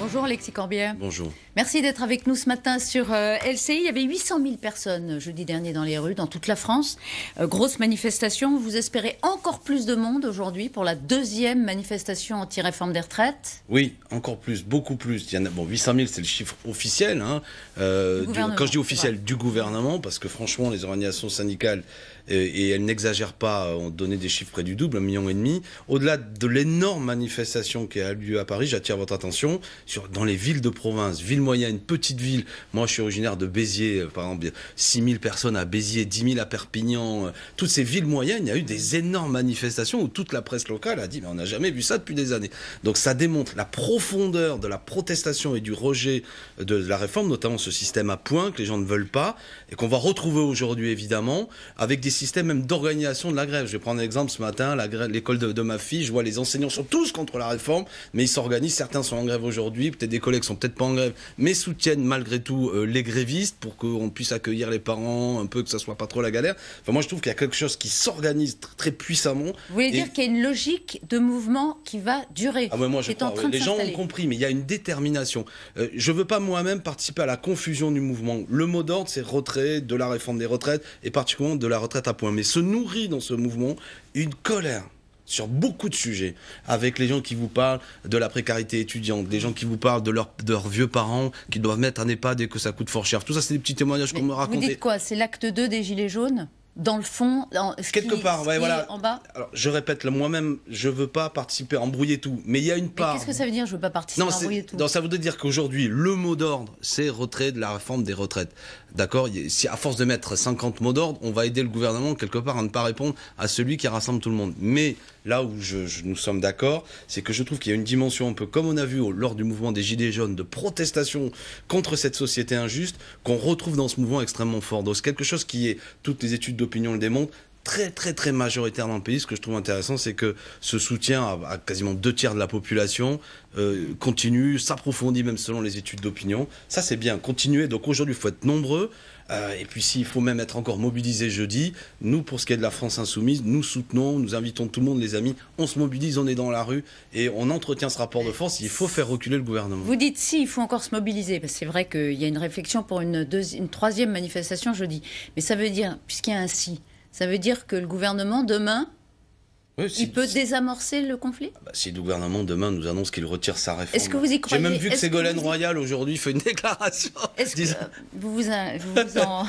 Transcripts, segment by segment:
Bonjour Alexis Corbière. Bonjour. Merci d'être avec nous ce matin sur LCI. Il y avait 800 000 personnes jeudi dernier dans les rues, dans toute la France. Grosse manifestation. Vous espérez encore plus de monde aujourd'hui pour la deuxième manifestation anti-réforme des retraites? Oui, encore plus, beaucoup plus. Il y en a, bon, 800 000, c'est le chiffre officiel. Hein, quand je dis officiel, du gouvernement, parce que franchement, les organisations syndicales, et elles n'exagèrent pas, ont donné des chiffres près du double, 1,5 million. Au-delà de l'énorme manifestation qui a eu lieu à Paris, j'attire votre attention dans les villes de province, villes moyennes, petites villes. Moi, je suis originaire de Béziers, par exemple, 6 000 personnes à Béziers, 10 000 à Perpignan. Toutes ces villes moyennes, il y a eu des énormes manifestations où toute la presse locale a dit mais on n'a jamais vu ça depuis des années. Donc ça démontre la profondeur de la protestation et du rejet de la réforme, notamment ce système à points que les gens ne veulent pas et qu'on va retrouver aujourd'hui évidemment avec des systèmes même d'organisation de la grève. Je vais prendre un exemple ce matin, l'école de ma fille, je vois les enseignants sont tous contre la réforme, mais ils s'organisent, certains sont en grève aujourd'hui, peut-être des collègues sont peut-être pas en grève, mais soutiennent malgré tout les grévistes pour qu'on puisse accueillir les parents, un peu que ça soit pas trop la galère. Enfin, moi je trouve qu'il y a quelque chose qui s'organise très puissamment. Vous voulez dire qu'il y a une logique de mouvement qui va durer? Ah ouais, moi je crois, les gens ont compris, mais il y a une détermination. Je veux pas moi-même participer à la confusion du mouvement. Le mot d'ordre c'est retrait de la réforme des retraites et particulièrement de la retraite à points. Mais se nourrit dans ce mouvement une colère sur beaucoup de sujets, avec les gens qui vous parlent de la précarité étudiante, des gens qui vous parlent de leurs vieux parents qui doivent mettre un EHPAD et que ça coûte fort cher. Tout ça, c'est des petits témoignages qu'on me racontait. Vous dites quoi? C'est l'acte 2 des Gilets jaunes? Dans le fond, quelque part, ouais, voilà. En bas. Alors, je répète, moi-même, je veux pas participer à embrouiller tout, mais il y a une part. Qu'est-ce que ça veut dire, je veux pas participer à embrouiller tout? Non, ça voudrait dire qu'aujourd'hui, le mot d'ordre, c'est retrait de la réforme des retraites. D'accord? Si à force de mettre 50 mots d'ordre, on va aider le gouvernement quelque part à ne pas répondre à celui qui rassemble tout le monde. Mais là où nous sommes d'accord, c'est que je trouve qu'il y a une dimension un peu comme on a vu lors du mouvement des Gilets jaunes de protestation contre cette société injuste qu'on retrouve dans ce mouvement extrêmement fort. Donc c'est quelque chose qui est, toutes les études d'opinion le démontrent, très majoritaire dans le pays. Ce que je trouve intéressant, c'est que ce soutien à quasiment 2/3 de la population continue, s'approfondit même selon les études d'opinion. Ça c'est bien, continuer. Donc aujourd'hui il faut être nombreux. Et puis s'il faut même être encore mobilisé jeudi, nous pour ce qui est de la France Insoumise, nous soutenons, nous invitons tout le monde les amis, on se mobilise, on est dans la rue et on entretient ce rapport de force, il faut faire reculer le gouvernement. Vous dites si, il faut encore se mobiliser, parce que c'est vrai qu'il y a une réflexion pour une troisième manifestation jeudi. Mais ça veut dire, puisqu'il y a un si, ça veut dire que le gouvernement demain, oui, il peut désamorcer le conflit? Si le gouvernement demain nous annonce qu'il retire sa réforme. Est-ce que vous y croyez? J'ai même vu que Ségolène Royal aujourd'hui fait une déclaration. Est-ce que vous en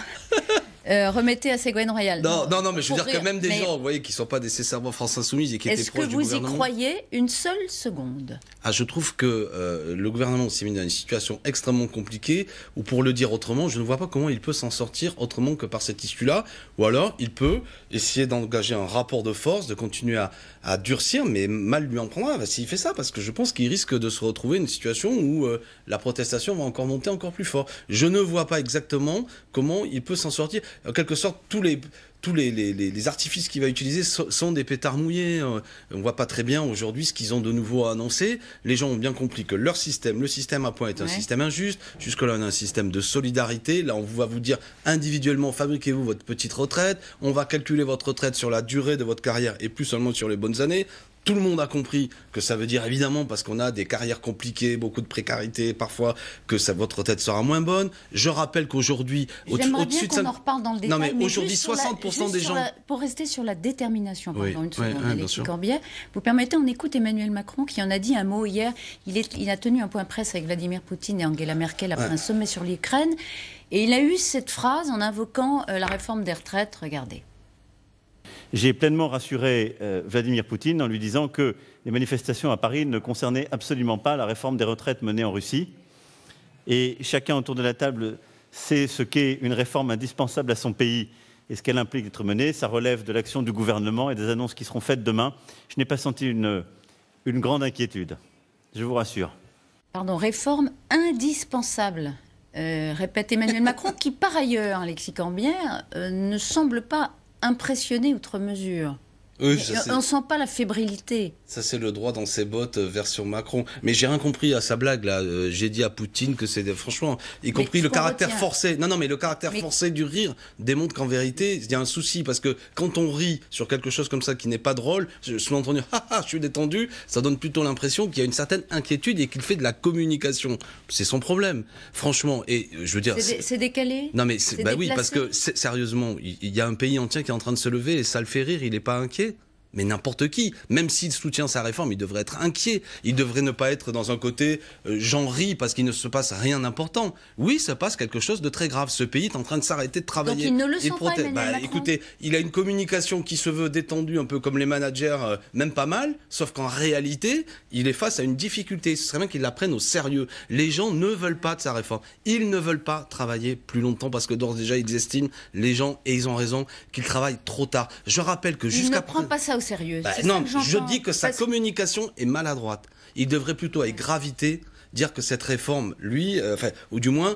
remettez à Ségolène Royal? Non, mais je veux dire que même des gens, vous voyez, qui ne sont pas nécessairement France Insoumise et qui étaient proches du gouvernement. Est-ce que vous y croyez une seule seconde? Je trouve que le gouvernement s'est mis dans une situation extrêmement compliquée, ou pour le dire autrement, je ne vois pas comment il peut s'en sortir autrement que par cette issue-là, ou alors il peut essayer d'engager un rapport de force, de continuer à durcir, mais mal lui en prendra s'il fait ça, parce que je pense qu'il risque de se retrouver une situation où la protestation va encore monter encore plus fort. Je ne vois pas exactement comment il peut s'en sortir. En quelque sorte, tous les artifices qu'il va utiliser sont des pétards mouillés. On ne voit pas très bien aujourd'hui ce qu'ils ont de nouveau à annoncer. Les gens ont bien compris que leur système, le système à points est un système injuste. Jusque-là, on a un système de solidarité. Là, on va vous dire individuellement, fabriquez-vous votre petite retraite. On va calculer votre retraite sur la durée de votre carrière et plus seulement sur les bonnes années. Tout le monde a compris que ça veut dire, évidemment, parce qu'on a des carrières compliquées, beaucoup de précarité, parfois, que votre retraite sera moins bonne. Je rappelle qu'aujourd'hui, au-dessus de ça... qu'on en reparle dans le détail. Non, mais aujourd'hui, 60% des gens... Pour rester sur la détermination, oui, pardon, une seconde, Alexis Corbière, vous permettez, on écoute Emmanuel Macron qui en a dit un mot hier. Il a tenu un point presse avec Vladimir Poutine et Angela Merkel après un sommet sur l'Ukraine. Et il a eu cette phrase en invoquant la réforme des retraites. Regardez. J'ai pleinement rassuré Vladimir Poutine en lui disant que les manifestations à Paris ne concernaient absolument pas la réforme des retraites menée en Russie. Et chacun autour de la table sait ce qu'est une réforme indispensable à son pays et ce qu'elle implique d'être menée. Ça relève de l'action du gouvernement et des annonces qui seront faites demain. Je n'ai pas senti une grande inquiétude, je vous rassure. Pardon, réforme indispensable, répète Emmanuel Macron, qui par ailleurs, Alexis Corbière, ne semble pas impressionné outre mesure. Oui, on ne sent pas la fébrilité. Ça, c'est le droit dans ses bottes version Macron. Mais j'ai rien compris à sa blague, là. J'ai dit à Poutine que c'est... Franchement, y compris le caractère forcé. Non, mais le caractère forcé du rire démontre qu'en vérité, il y a un souci. Parce que quand on rit sur quelque chose comme ça qui n'est pas drôle, sous-entendu, je suis détendu, ça donne plutôt l'impression qu'il y a une certaine inquiétude et qu'il fait de la communication. C'est son problème, franchement. Et je veux dire... C'est décalé. Non, mais oui, parce que, sérieusement, il y a un pays entier qui est en train de se lever et ça le fait rire, il n'est pas inquiet. Mais n'importe qui, même s'il soutient sa réforme, il devrait être inquiet. Il devrait ne pas être dans un côté j'en ris parce qu'il ne se passe rien d'important. Oui, ça passe quelque chose de très grave. Ce pays est en train de s'arrêter de travailler. Donc il ne le sent pas, Emmanuel Macron. Écoutez, il a une communication qui se veut détendue, un peu comme les managers, même pas mal, sauf qu'en réalité, il est face à une difficulté. Ce serait bien qu'il la prenne au sérieux. Les gens ne veulent pas de sa réforme. Ils ne veulent pas travailler plus longtemps parce que d'ores et déjà, ils estiment, les gens, et ils ont raison, qu'ils travaillent trop tard. Je rappelle que jusqu'à... Il ne prend pas ça au sérieux. Non, je dis que sa communication est maladroite. Il devrait plutôt, avec gravité, dire que cette réforme, lui, ou du moins,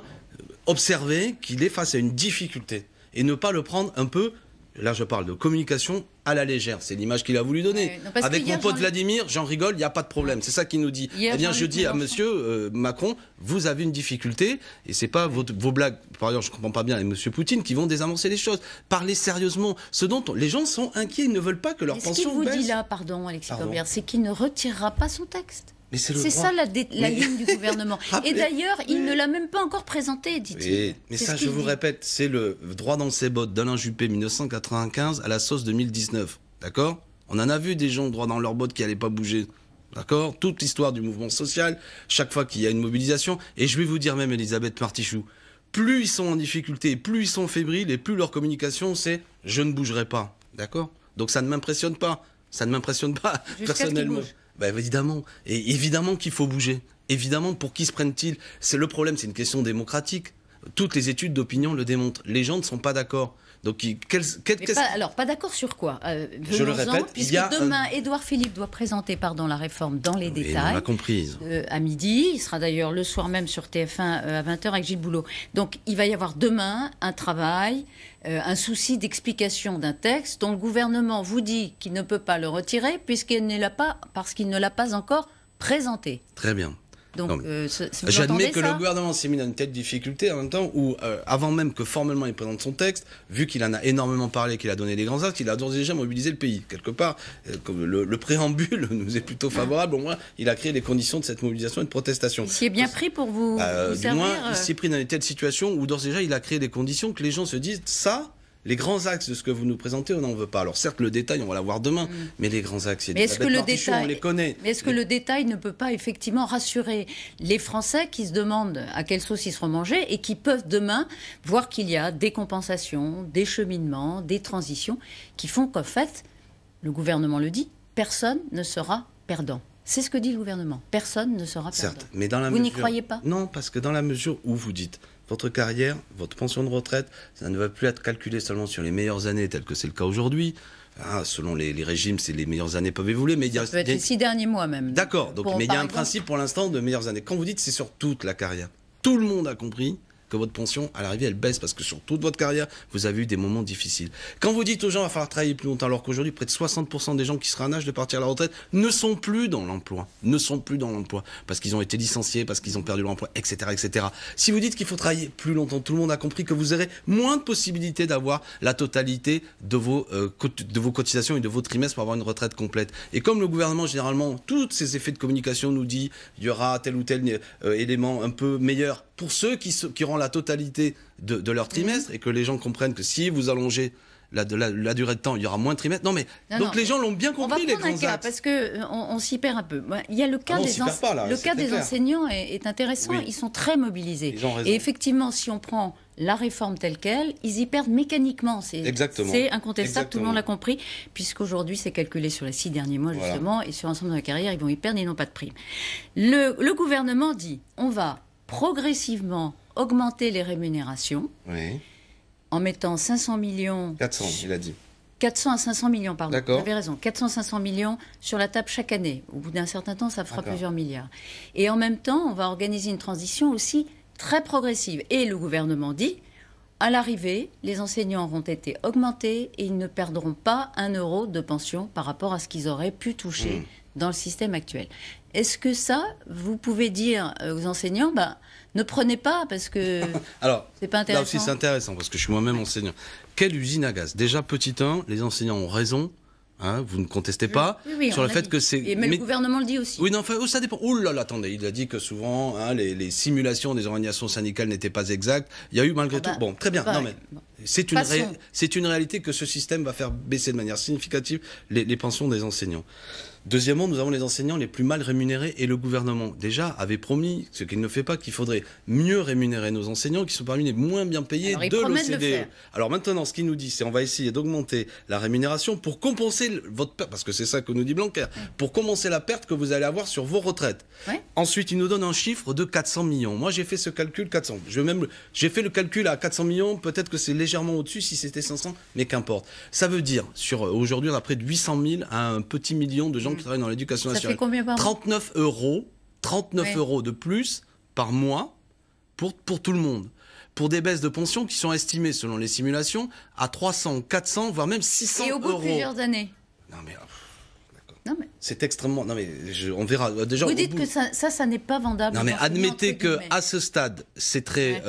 observer qu'il est face à une difficulté. Et ne pas le prendre un peu, là je parle de communication, à la légère. C'est l'image qu'il a voulu donner. Non, avec mon pote Vladimir, j'en rigole, il n'y a pas de problème. C'est ça qu'il nous dit. Eh bien, je dis à monsieur Macron, vous avez une difficulté, et c'est pas vos blagues, par ailleurs, je comprends pas bien, et monsieur Poutine, qui vont désamorcer les choses. Parlez sérieusement. Ce dont les gens sont inquiets, ils ne veulent pas que leur pension baisse. Ce qu'il vous dit là, pardon, Alexis Corbière, c'est qu'il ne retirera pas son texte. C'est ça la ligne du gouvernement. Et d'ailleurs, il ne l'a même pas encore présenté, dit-il. Mais ça, je vous répète, c'est le droit dans ses bottes d'Alain Juppé 1995 à la sauce 2019. D'accord ? On en a vu des gens droit dans leurs bottes qui n'allaient pas bouger. D'accord ? Toute l'histoire du mouvement social, chaque fois qu'il y a une mobilisation. Et je vais vous dire même, Elisabeth Martichoux, plus ils sont en difficulté, plus ils sont fébriles, et plus leur communication, c'est « je ne bougerai pas ». D'accord ? Donc ça ne m'impressionne pas. Ça ne m'impressionne pas, personnellement. Évidemment. Et évidemment qu'il faut bouger. Évidemment, pour qui se prennent-ils ? C'est le problème, c'est une question démocratique. Toutes les études d'opinion le démontrent. Les gens ne sont pas d'accord. Donc, alors, pas d'accord sur quoi Je le répète, puisque demain, Édouard Philippe doit présenter la réforme dans les détails. On l'a comprise. À midi. Il sera d'ailleurs le soir même sur TF1 à 20h avec Gilles Boulot. Donc, il va y avoir demain un travail, un souci d'explication d'un texte dont le gouvernement vous dit qu'il ne peut pas le retirer puisqu'il ne l'a pas, parce qu'il ne l'a pas encore présenté. Très bien. Donc, j'admets que le gouvernement s'est mis dans une telle difficulté en même temps où, avant même que formellement il présente son texte, vu qu'il en a énormément parlé, qu'il a donné les grands axes, il a d'ores et déjà mobilisé le pays. Quelque part, le préambule nous est plutôt favorable. Au moins, il a créé les conditions de cette mobilisation et de protestation. Il s'y est bien pris pour vous servir. Du moins, il s'y est pris dans une telle situation où d'ores et déjà il a créé des conditions que les gens se disent ça. Les grands axes de ce que vous nous présentez, on n'en veut pas. Alors certes, le détail, on va l'avoir demain, mais les grands axes, on les connaît. Mais est-ce que le détail ne peut pas effectivement rassurer les Français qui se demandent à quelle sauce ils seront mangés et qui peuvent demain voir qu'il y a des compensations, des cheminements, des transitions qui font qu'en fait, le gouvernement le dit, personne ne sera perdant. C'est ce que dit le gouvernement. Personne ne sera perdant. Certes, mais dans la mesure... Vous n'y croyez pas ? Non, parce que dans la mesure où vous dites... Votre carrière, votre pension de retraite, ça ne va plus être calculé seulement sur les meilleures années, tel que c'est le cas aujourd'hui. Selon les régimes, c'est les meilleures années peuvent évoluer. Mais ça peut être les 6 derniers mois même. D'accord, mais il y a un principe pour l'instant de meilleures années. Quand vous dites c'est sur toute la carrière, tout le monde a compris que votre pension, à l'arrivée, elle baisse parce que sur toute votre carrière, vous avez eu des moments difficiles. Quand vous dites aux gens, il va falloir travailler plus longtemps, alors qu'aujourd'hui, près de 60% des gens qui seraient en âge de partir à la retraite ne sont plus dans l'emploi. Parce qu'ils ont été licenciés, parce qu'ils ont perdu l'emploi, etc., etc. Si vous dites qu'il faut travailler plus longtemps, tout le monde a compris que vous aurez moins de possibilités d'avoir la totalité de vos cotisations et de vos trimestres pour avoir une retraite complète. Et comme le gouvernement, généralement, tous ces effets de communication nous dit, il y aura tel ou tel élément un peu meilleur pour ceux qui auront la totalité de leur trimestre, et que les gens comprennent que si vous allongez la durée de temps, il y aura moins de trimestres. Donc les gens l'ont bien compris, les grands axes. Parce qu'on s'y perd un peu. Il y a le cas des enseignants est intéressant. Oui. Ils sont très mobilisés. Et effectivement, si on prend la réforme telle qu'elle, ils y perdent mécaniquement. C'est incontestable, tout le monde l'a compris, puisqu'aujourd'hui, c'est calculé sur les 6 derniers mois, justement, et sur l'ensemble de la carrière, ils vont y perdre, ils n'ont pas de prime. Le gouvernement dit, on va progressivement augmenter les rémunérations en mettant 500 millions... 400, il a dit. 400 à 500 millions, pardon. Vous avez raison. 400-500 millions sur la table chaque année. Au bout d'un certain temps, ça fera plusieurs milliards. Et en même temps, on va organiser une transition aussi très progressive. Et le gouvernement dit, à l'arrivée, les enseignants auront été augmentés et ils ne perdront pas 1 euro de pension par rapport à ce qu'ils auraient pu toucher dans le système actuel. Est-ce que ça, vous pouvez dire aux enseignants, ne prenez pas parce que c'est pas intéressant? Là aussi c'est intéressant parce que je suis moi-même enseignant. Quelle usine à gaz? Déjà, petit 1, les enseignants ont raison. Hein, vous ne contestez pas sur le fait que c'est... Mais le gouvernement le dit aussi. Oui, non, enfin, ça dépend. Ouh là là, attendez, il a dit que souvent, les simulations des organisations syndicales n'étaient pas exactes. Il y a eu malgré tout... Bon, très bien. Non, mais c'est une réalité que ce système va faire baisser de manière significative les pensions des enseignants. Deuxièmement, nous avons les enseignants les plus mal rémunérés et le gouvernement, déjà, avait promis, ce qu'il ne fait pas, qu'il faudrait mieux rémunérer nos enseignants qui sont parmi les moins bien payés de l'OCDE. Alors maintenant, ce qu'il nous dit, c'est on va essayer d'augmenter la rémunération pour compenser votre perte, parce que c'est ça que nous dit Blanquer, pour compenser la perte que vous allez avoir sur vos retraites. Ensuite, il nous donne un chiffre de 400 millions. Moi, j'ai fait ce calcul, 400. J'ai fait le calcul à 400 millions, peut-être que c'est légèrement au-dessus si c'était 500, mais qu'importe. Ça veut dire, aujourd'hui, on a près de 800 000 à un petit million de gens qui travaillent dans l'éducation nationale. Ça fait combien par mois? 39 euros de plus par mois pour tout le monde. Pour des baisses de pension qui sont estimées, selon les simulations, à 300, 400, voire même 600 euros. Et au bout de plusieurs années. Non mais... Non mais... C'est extrêmement... Non mais on verra. Déjà, vous dites que ça n'est pas vendable. Non mais admettez qu'à ce stade, c'est très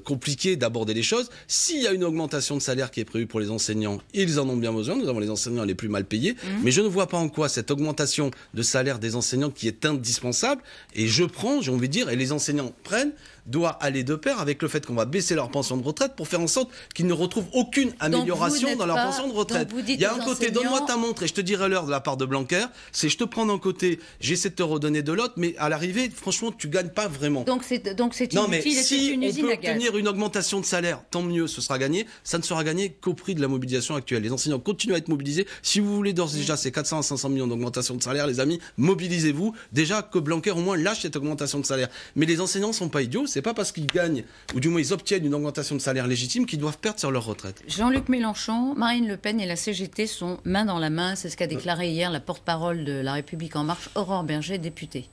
compliqué d'aborder les choses. S'il y a une augmentation de salaire qui est prévue pour les enseignants, ils en ont bien besoin. Nous avons les enseignants les plus mal payés. Mais je ne vois pas en quoi cette augmentation de salaire des enseignants qui est indispensable, et j'ai envie de dire, et les enseignants prennent, doit aller de pair avec le fait qu'on va baisser leur pension de retraite pour faire en sorte qu'ils ne retrouvent aucune amélioration dans leur pension de retraite. Il y a un côté, donne-moi ta montre et je te dirai l'heure de la part de Blanquer, c'est je te prends d'un côté, j'essaie de te redonner de l'autre, mais à l'arrivée, franchement, tu gagnes pas vraiment. Donc c'est inutile. Non mais si on peut obtenir une augmentation de salaire, tant mieux, ce sera gagné. Ça ne sera gagné qu'au prix de la mobilisation actuelle. Les enseignants continuent à être mobilisés. Si vous voulez d'ores et déjà ces 400 à 500 millions d'augmentation de salaire, les amis, mobilisez-vous. Déjà que Blanquer au moins lâche cette augmentation de salaire. Mais les enseignants sont pas idiots, c'est pas parce qu'ils gagnent, ou du moins ils obtiennent une augmentation de salaire légitime, qu'ils doivent perdre sur leur retraite. Jean-Luc Mélenchon, Marine Le Pen et la CGT sont main dans la main. C'est ce qu'a déclaré hier la porte-parole de La République En Marche, Aurore Berger, députée.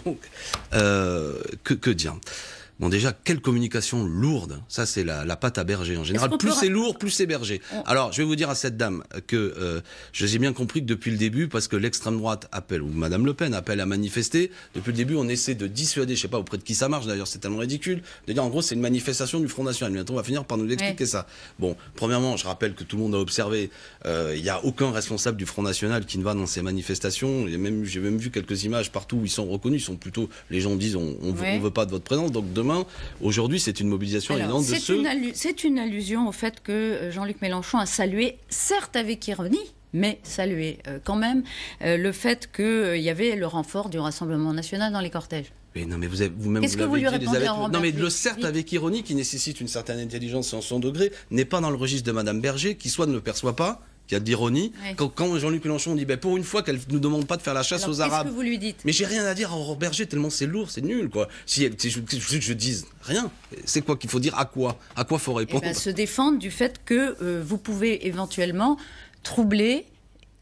Donc, que dire? Bon, déjà, quelle communication lourde. Ça, c'est la pâte à Berger. En général, plus c'est lourd, plus c'est Berger. Alors, je vais vous dire à cette dame que j'ai bien compris que depuis le début, parce que l'extrême droite appelle, ou Madame Le Pen appelle à manifester, depuis le début, on essaie de dissuader, je sais pas auprès de qui ça marche, d'ailleurs, c'est tellement ridicule, de dire, en gros, c'est une manifestation du Front National. Bientôt, on va finir par nous expliquer ça. Bon, premièrement, je rappelle que tout le monde a observé, il n'y a aucun responsable du Front National qui ne va dans ces manifestations. J'ai même vu quelques images partout où ils sont reconnus. Ils sont plutôt, les gens disent, on veut pas de votre présence. Donc, aujourd'hui, c'est une mobilisation évidente de ceux... C'est une allusion au fait que Jean-Luc Mélenchon a salué, certes avec ironie, mais salué quand même, le fait qu'il y avait le renfort du Rassemblement national dans les cortèges. Mais non, mais vous-même, Qu'est-ce que vous lui répondez à Robert? Non, mais le certes avec ironie, qui nécessite une certaine intelligence en son degré, n'est pas dans le registre de Madame Berger, qui soit ne le perçoit pas, qui a de l'ironie. Quand Jean-Luc Mélenchon dit pour une fois qu'elle ne nous demande pas de faire la chasse aux Arabes. Qu'est-ce que vous lui dites? Mais j'ai rien à dire à Aurore Berger, tellement c'est lourd, c'est nul, quoi. Si je dise rien, c'est quoi qu'il faut dire? À quoi faut répondre? Se défendre du fait que vous pouvez éventuellement troubler.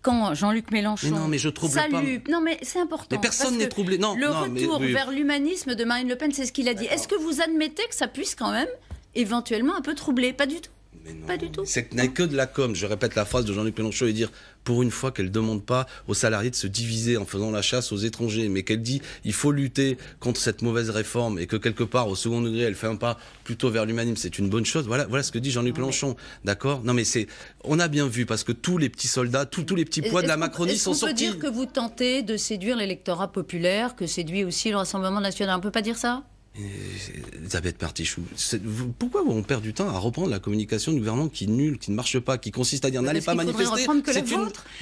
Quand Jean-Luc Mélenchon mais non, mais je trouble pas. Non, mais c'est important. Mais personne n'est troublé. Non, le retour vers l'humanisme de Marine Le Pen, c'est ce qu'il a dit. Est-ce que vous admettez que ça puisse quand même éventuellement un peu troubler? Pas du tout. Mais non, pas du tout. C'est que de la com. Je répète la phrase de Jean-Luc Mélenchon et dire pour une fois qu'elle ne demande pas aux salariés de se diviser en faisant la chasse aux étrangers, mais qu'elle dit il faut lutter contre cette mauvaise réforme et que quelque part au second degré elle fait un pas plutôt vers l'humanisme, c'est une bonne chose. Voilà ce que dit Jean-Luc Mélenchon. D'accord? Non mais on a bien vu parce que tous les petits soldats, tous les petits poids de la Macronie sont sortis. On peut dire que vous tentez de séduire l'électorat populaire, que séduit aussi le Rassemblement national. On peut pas dire ça? Elisabeth Martichoux, pourquoi on perd du temps à reprendre la communication du gouvernement qui est nulle, qui ne marche pas, qui consiste à dire n'allez pas manifester?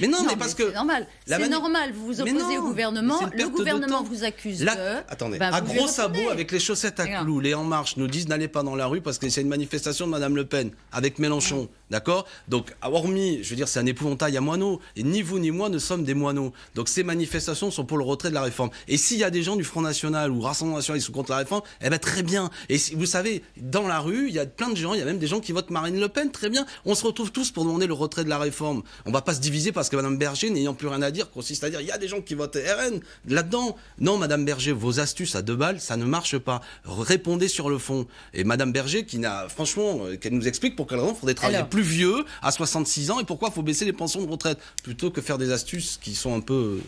Mais non, mais parce que c'est normal. C'est normal. Vous vous opposez au gouvernement. Le gouvernement vous accuse. Attendez, à gros sabots avec les chaussettes à clous, les En Marche nous disent n'allez pas dans la rue parce que c'est une manifestation de Madame Le Pen avec Mélenchon. D'accord? Donc, hormis, je veux dire, c'est un épouvantail à moineaux. Et ni vous ni moi ne sommes des moineaux. Donc, ces manifestations sont pour le retrait de la réforme. Et s'il y a des gens du Front National ou Rassemblement National qui sont contre la réforme, ans. Eh ben très bien. Et vous savez, dans la rue, il y a plein de gens, il y a même des gens qui votent Marine Le Pen, très bien. On se retrouve tous pour demander le retrait de la réforme. On va pas se diviser parce que Madame Berger, n'ayant plus rien à dire, consiste à dire il y a des gens qui votent RN là-dedans. Non, Madame Berger, vos astuces à 2 balles, ça ne marche pas. Répondez sur le fond. Et Madame Berger, qui n'a, franchement, qu'elle nous explique pour quelle raison il faudrait travailler plus vieux, à 66 ans, et pourquoi il faut baisser les pensions de retraite, plutôt que faire des astuces qui sont un peu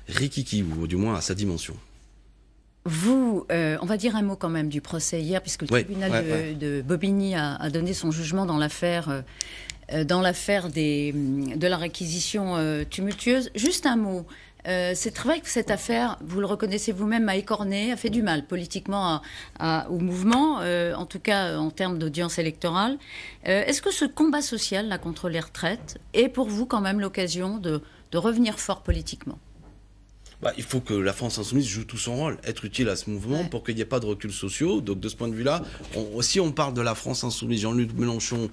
rikiki, ou du moins à sa dimension. Vous, on va dire un mot quand même du procès hier, puisque le tribunal de Bobigny a donné son jugement dans l'affaire de la réquisition tumultueuse. Juste un mot. C'est vrai que cette affaire, vous le reconnaissez vous-même, a écorné, a fait du mal politiquement au mouvement, en tout cas en termes d'audience électorale. Est-ce que ce combat social là, contre les retraites est pour vous quand même l'occasion de revenir fort politiquement ? Il faut que la France Insoumise joue tout son rôle, être utile à ce mouvement pour qu'il n'y ait pas de recul sociaux. Donc de ce point de vue-là, si on parle de la France Insoumise, Jean-Luc Mélenchon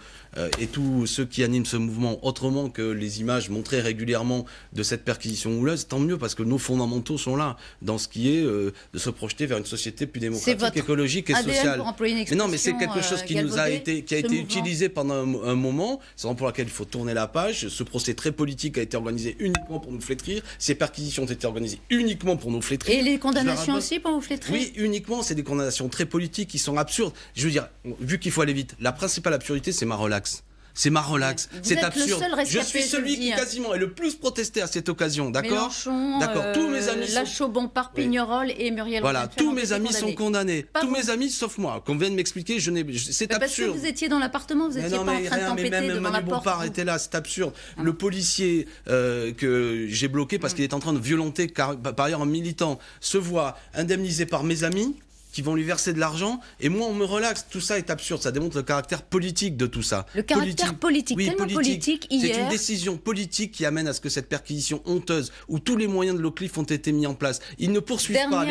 et tous ceux qui animent ce mouvement, autrement que les images montrées régulièrement de cette perquisition houleuse, tant mieux, parce que nos fondamentaux sont là, dans ce qui est de se projeter vers une société plus démocratique, écologique et sociale. Mais non, mais c'est quelque chose qui a été utilisé pendant un moment, c'est pour laquelle il faut tourner la page. Ce procès très politique a été organisé uniquement pour nous flétrir. Ces perquisitions ont été organisées uniquement pour nous flétrir. Et les condamnations aussi pour vous flétrir ? Oui, uniquement, c'est des condamnations très politiques qui sont absurdes. Je veux dire, vu qu'il faut aller vite, la principale absurdité, c'est ma relax. C'est ma relax. C'est absurde. Je suis celui qui quasiment est le plus protesté à cette occasion, d'accord ? D'accord. Tous mes amis Lachaud, Bompard, Pignerol et Muriel. Voilà, tous mes amis sont condamnés. Tous mes amis, sauf moi. Qu'on vienne m'expliquer, c'est absurde. Parce que vous étiez dans l'appartement, vous n'étiez pas en train de tempêter devant la porte. Bompard était là, c'est absurde. Le policier que j'ai bloqué parce qu'il est en train de violenter, par ailleurs un militant, se voit indemnisé par mes amis qui vont lui verser de l'argent, et moi on me relaxe. Tout ça est absurde, ça démontre le caractère politique de tout ça. Le caractère politique, oui, tellement politique hier. C'est une décision politique qui amène à ce que cette perquisition honteuse, où tous les moyens de l'Oclif ont été mis en place, ils ne poursuivent pas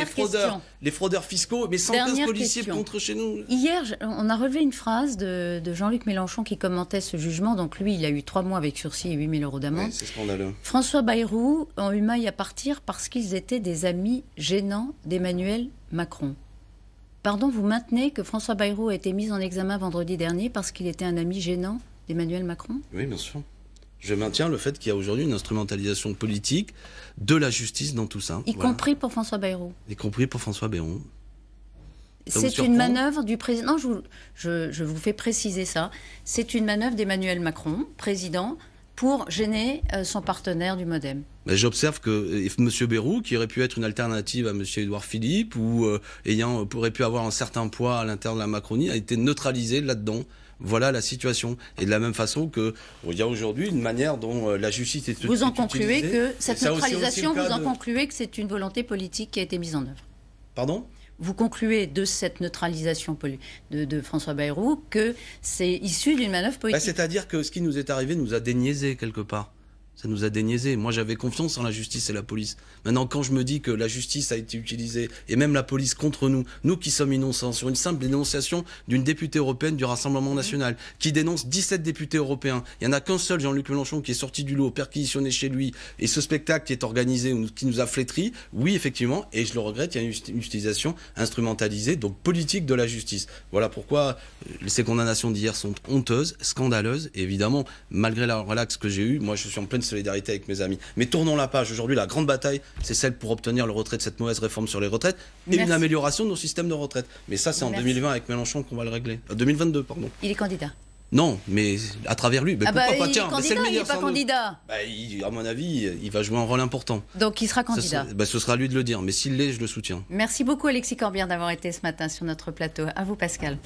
les fraudeurs fiscaux, mais 115 policiers contre chez nous. Hier, on a relevé une phrase de Jean-Luc Mélenchon qui commentait ce jugement, donc lui il a eu 3 mois avec sursis et 8 000 € d'amende. C'est scandaleux. François Bayrou ont eu maille à partir parce qu'ils étaient des amis gênants d'Emmanuel Macron. Pardon, vous maintenez que François Bayrou a été mis en examen vendredi dernier parce qu'il était un ami gênant d'Emmanuel Macron ? Oui, bien sûr. Je maintiens le fait qu'il y a aujourd'hui une instrumentalisation politique de la justice dans tout ça. Y compris pour François Bayrou ? Y compris pour François Bayrou. C'est une manœuvre du président. Je vous fais préciser ça. C'est une manœuvre d'Emmanuel Macron, président, pour gêner son partenaire du MoDem. J'observe que M. Bayrou, qui aurait pu être une alternative à M. Édouard Philippe, ou aurait pu avoir un certain poids à l'intérieur de la Macronie, a été neutralisé là-dedans. Voilà la situation. Et de la même façon qu'il y a aujourd'hui une manière dont la justice est utilisée. Vous en concluez que cette neutralisation, vous en concluez que c'est une volonté politique qui a été mise en œuvre ? Pardon ? Vous concluez de cette neutralisation de François Bayrou que c'est issu d'une manœuvre politique. C'est-à-dire que ce qui nous est arrivé nous a déniaisé quelque part. Ça nous a déniaisé. Moi, j'avais confiance en la justice et la police. Maintenant, quand je me dis que la justice a été utilisée, et même la police contre nous, nous qui sommes innocents, sur une simple dénonciation d'une députée européenne du Rassemblement National, qui dénonce 17 députés européens. Il n'y en a qu'un seul, Jean-Luc Mélenchon, qui est sorti du lot, perquisitionné chez lui, et ce spectacle qui est organisé, qui nous a flétris, oui, effectivement, et je le regrette, il y a une utilisation instrumentalisée, donc politique de la justice. Voilà pourquoi ces condamnations d'hier sont honteuses, scandaleuses, et évidemment, malgré la relaxe que j'ai eue, moi je suis en pleine solidarité avec mes amis. Mais tournons la page. Aujourd'hui, la grande bataille, c'est celle pour obtenir le retrait de cette mauvaise réforme sur les retraites et une amélioration de nos systèmes de retraite. Mais ça, c'est en 2020 avec Mélenchon qu'on va le régler. 2022, pardon. Il est candidat. Non, mais à travers lui. Mais pourquoi pas, tiens, c'est le meilleur. Il n'est pas candidat. À mon avis, il va jouer un rôle important. Donc il sera candidat. Ce sera à lui de le dire. Mais s'il l'est, je le soutiens. Merci beaucoup Alexis Corbière d'avoir été ce matin sur notre plateau. À vous Pascal.